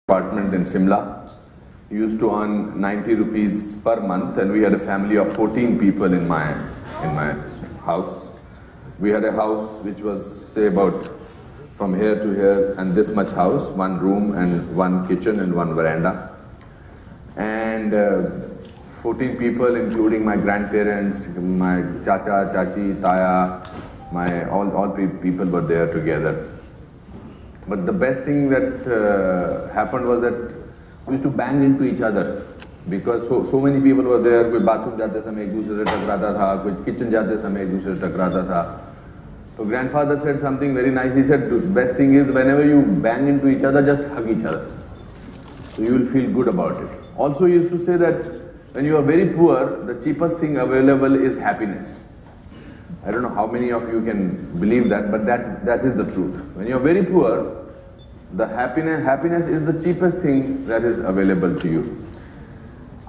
apartment in Simla. We used to earn 90 rupees per month, and we had a family of 14 people in my house. We had a house which was, say, about from here to here, and this much house, one room and one kitchen and one veranda. And 14 people, including my grandparents, my chacha, chachi, taya, all people were there together. But the best thing that happened was that we used to bang into each other, because so many people were there. कोई bathroom जाते समय एक दूसरे से टकराता था, कोई kitchen जाते समय एक दूसरे से टकराता था. So grandfather said something very nice. He said, the best thing is whenever you bang into each other, just hug each other. So you will feel good about it. Also he used to say that when you are very poor, the cheapest thing available is happiness. I don't know how many of you can believe that, but that is the truth. When you are very poor, the happiness is the cheapest thing that is available to you.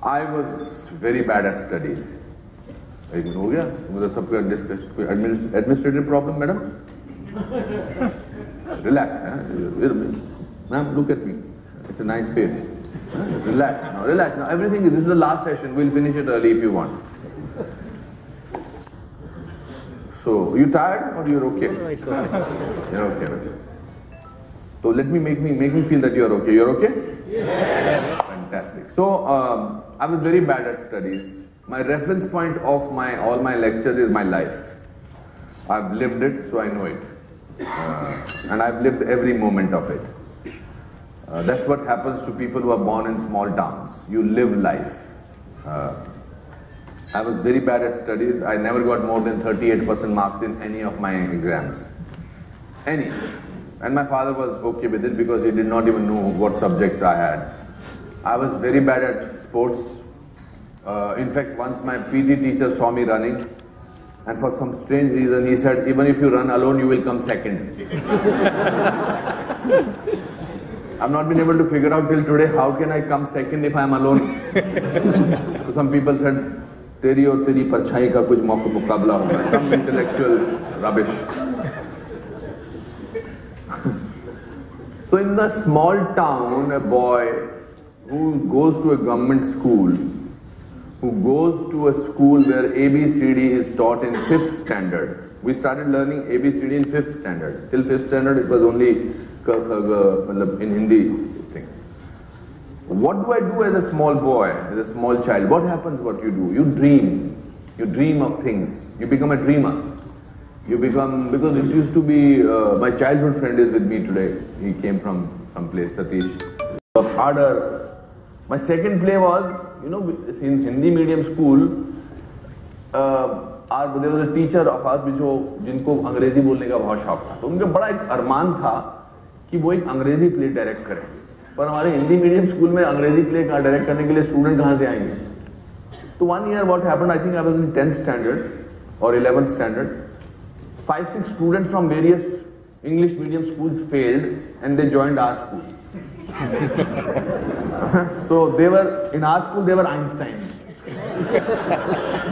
I was very bad at studies. हो गया मतलब सबका administrative problem, madam? Relax, ma'am. Look at me. It's a nice face. Relax now. Relax now. Everything. This is the last session. We'll finish it early if you want. So, you tired or you're okay? No, it's okay. You're okay. So let me make me feel that you're okay. You're okay? Yes. Fantastic. So I was very bad at studies. My reference point of all my lectures is my life. I've lived it, so I know it, and I've lived every moment of it. That's what happens to people who are born in small towns. You live life. I was very bad at studies. I never got more than 38% marks in any of my exams. Any. And my father was okay with it because he did not even know what subjects I had. I was very bad at sports. In fact, once my PT teacher saw me running, and for some strange reason he said, even if you run alone, you will come second. I've not been able to figure out till today, how can I come second if I'm alone? So some people said, तेरी और तेरी परछाई का कुछ मुकाबला होगा. Some intellectual rubbish. So in the small town, a boy who goes to a government school, who goes to a school where ABCD is taught in 5th standard. We started learning ABCD in 5th standard. Till 5th standard it was only in Hindi thing. What do I do as a small boy, as a small child? What happens, what you do? You dream. You dream of things. You become a dreamer. You become, because it used to be, my childhood friend is with me today. He came from some place, Satish. Harder. My second play was, in Hindi medium school, there was a teacher of ours जिनको अंग्रेजी बोलने का बहुत शौक था. तो उनका बड़ा एक अरमान था कि वो एक अंग्रेजी प्ले डायरेक्ट करें. पर हमारे हिंदी मीडियम स्कूल में अंग्रेजी प्ले डायरेक्ट करने के लिए स्टूडेंट कहाँ से आएंगे? तो 1 year what happened, I think I was in 10th standard or 11th standard. 5-6 students from various English medium schools failed and they joined our school. So they were, in our school they were Einsteins.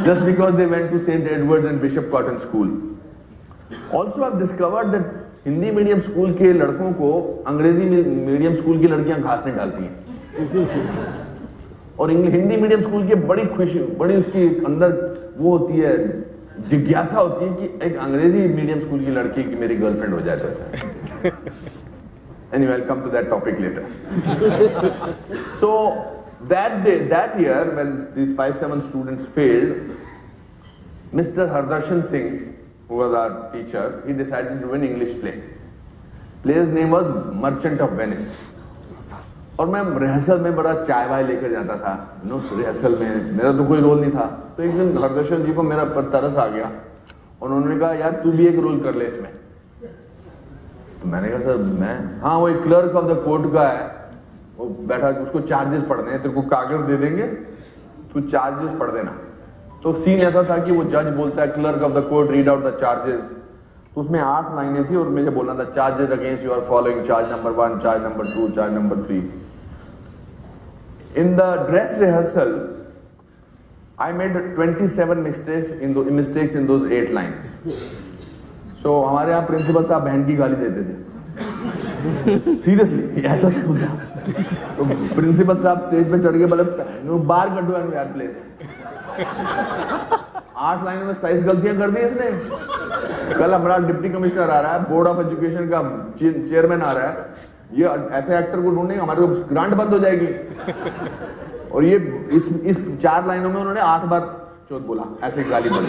Just because they went to St. Edward's and Bishop Cotton School. Also I've discovered that Hindi medium school के लड़कों को अंग्रेजी medium school की लड़कियां घास नहीं डालती हैं. और हिंदी मीडियम स्कूल की बड़ी उसकी अंदर वो होती है, जिज्ञासा होती है कि एक अंग्रेजी मीडियम स्कूल की लड़की की मेरी गर्लफ्रेंड हो जाए तो. Anyway, I'll come to that topic later. So that year, when these 5-7 students failed, Mr. Hardarshan Singh, who was our teacher, he decided to do an English play. Play's name was Merchant of Venice. और मैं rehearsal में बड़ा चाय वाय लेकर जाता था. Rehearsal में मेरा तो कोई रोल नहीं था. तो एक दिन हरदर्शन जी को मेरा पर तरस आ गया. उन्होंने कहा, यार तू भी एक रोल कर ले इसमें. तो मैंने कहा, सर मैं, हाँ वो एक क्लर्क ऑफ द कोर्ट का है, वो बैठा, उसको चार्जेस पढ़ने हैं, तेरे को कागज दे देंगे, तू चार्जेस पढ़ देना. तो सीन ऐसा था कि वो जज बोलता है, clerk of the court read out the charges. तो उसमें 8 लाइनें थी और मुझे बोलना था, charges against you are following, charge number 1, charge number 2, charge number 3. In the dress rehearsal, I made 27 mistakes in those 8 lines. So हमारे यहाँ प्रिंसिपल साहब बहन की गाली देते थे. Seriously, ऐसा था. तो प्रिंसिपल साहब स्टेज पे चढ़ के बोले बार कर दो यार प्लेस। 8 लाइनों में 27 गलतियां कर दी इसने। कल हमारा डिप्टी कमिश्नर आ रहा है, बोर्ड ऑफ एजुकेशन का चेयरमैन आ रहा है, ये ऐसे एक्टर को ढूंढेंगे हमारे को ग्रांट बंद हो जाएगी। और ये इस 4 लाइनों में उन्होंने 8 बार चौथ बोला, ऐसे गाली बोली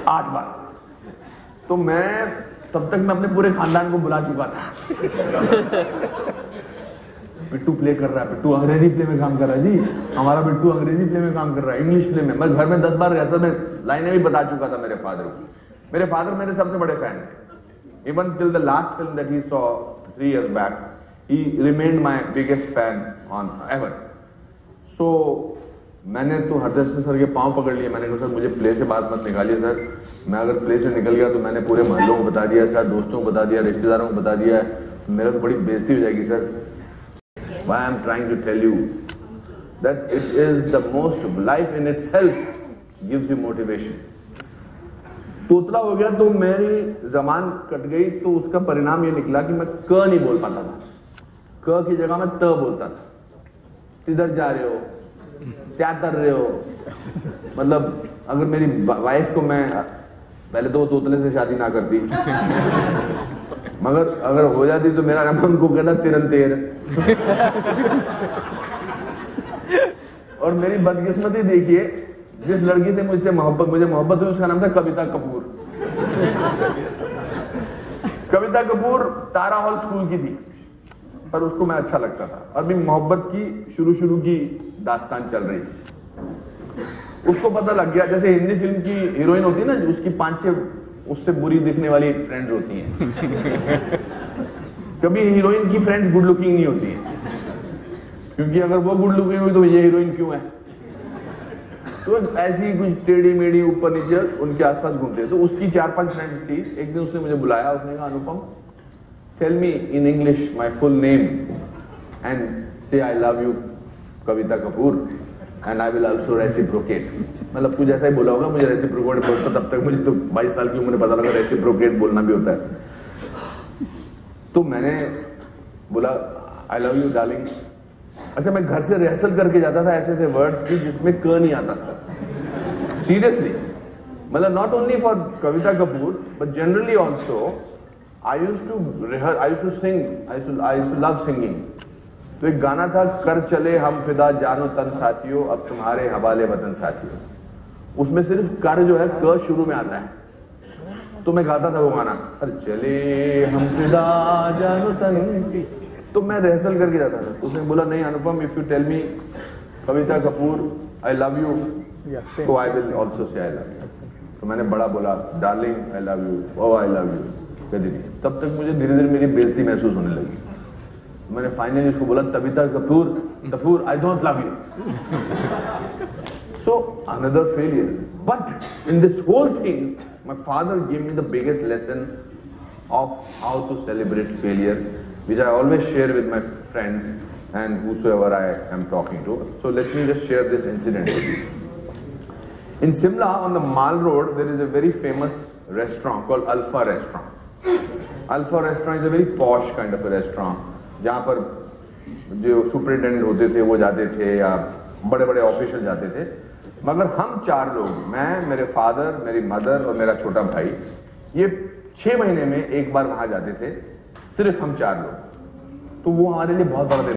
8 बार। तो मैं तब तक मैं अपने पूरे खानदान को बुला चुका था। बिट्टू प्ले कर रहा है, बिट्टू अंग्रेजी प्ले में काम कर रहा है जी, हमारा बिट्टू अंग्रेजी प्ले में काम कर रहा है, इंग्लिश प्ले में। मैं घर में 10 बार रिहर्सल में लाइनें भी बता चुका था मेरे फादर को। मेरे फादर मेरे सबसे बड़े फैन थे। Even till the last film that he saw 3 years back, he remained my biggest fan on ever. So मैंने तो हरदर्शन सर के पांव पकड़ लिए। मैंने कहा सर मुझे प्ले से बात मत निकालिए सर, मैं अगर प्ले से निकल गया तो मैंने पूरे मोहल्लों को बता दिया सर, दोस्तों को बता दिया, रिश्तेदारों को बता दिया, मेरा तो बड़ी बेइज्जती हो जाएगी sir. Why I am trying to tell you that it is the most, life in itself gives you motivation. तोतला हो गया तो मेरी जबान कट गई, तो उसका परिणाम ये निकला कि मैं क नहीं बोल पाता था, क की जगह मैं त बोलता था। किधर जा रहे हो, क्या कर रहे हो, मतलब अगर मेरी वाइफ को मैं पहले तो वो तोतले से शादी ना करती, मगर अगर हो जाती तो मेरा नाम उनको कहता तिरन तेर। और मेरी बदकिस्मती देखिए, जिस लड़की से मुझे मोहब्बत हुई उसका नाम था कविता कपूर। कविता कपूर तारा हॉल स्कूल की थी, पर उसको मैं अच्छा लगता था। और भी मोहब्बत की शुरू की दास्तान चल रही थी। उसको पता लग गया, जैसे हिंदी फिल्म की हीरोइन होती है ना, उसकी 5-6 उससे बुरी दिखने वाली फ्रेंड्स होती हैं। कभी हीरोइन की फ्रेंड्स गुड लुकिंग नहीं होती है, क्योंकि अगर वो गुड लुकिंग हुई तो ये हीरोइन क्यों है। तो ऐसी कुछ टेढ़ी मेढ़ी ऊपर नीचे उनके आसपास घूमते। तो उसकी 4-5 फ्रेंड्स थी। एक दिन उसने मुझे बुलाया, उसने कहा Anupam tell me in English my full name and say I love you Kavita Kapoor and I will also reciprocate. मतलब कुछ ऐसा ही बोला होगा, मुझे रेसिप्रोकेट बोलता, तब तक मुझे तो 22 साल की उम्र में पता लगा रेसिप्रोकेट बोलना भी होता है। तो मैंने बोला आई लव यू डार्लिंग। अच्छा, मैं घर से रिहर्सल करके जाता था ऐसे ऐसे वर्ड्स की जिसमें क नहीं आता था। सीरियसली, मतलब not only for Kavita Kapoor but generally also I used to sing, I used to love singing. तो एक गाना था, कर चले हम फिदा जानो तन साथियों, अब तुम्हारे हवाले वतन साथियों। उसमें सिर्फ कर जो है क शुरू में आता है, तो मैं गाता था वो गाना, कर चले हम फिदा जानो तन। तो मैं रिहर्सल करके जाता था। उसने बोला नहीं Anupam, if you tell me Kavita Kapoor I love you तो I will also say I love you. तो मैंने बड़ा बोला darling I love you, oh I love you कभी नहीं। तब तक मुझे धीरे धीरे मेरी बेइज्जती महसूस होने लगी। मैंने फाइनली उसको बोला Kavita Kapoor I don't love you. So another failure, but in this whole thing my father give me the biggest lesson of how to celebrate failure, which I always share with my friends and whosoever I am talking to. So let me just share this incident with you. In Simla on the Mall Road, there is a very famous restaurant called Alpha Restaurant. Alpha Restaurant is a very posh kind of a restaurant, जहाँ पर जो superintendent होते थे वो जाते थे या बड़े बड़े ऑफिशियल जाते थे। मगर हम 4 लोग, मैं, मेरे फादर, मेरी मदर और मेरा छोटा भाई, ये 6 महीने में एक बार वहाँ जाते थे, सिर्फ हम 4 लोग। तो वो हमारे लिए बहुत बड़ा दिन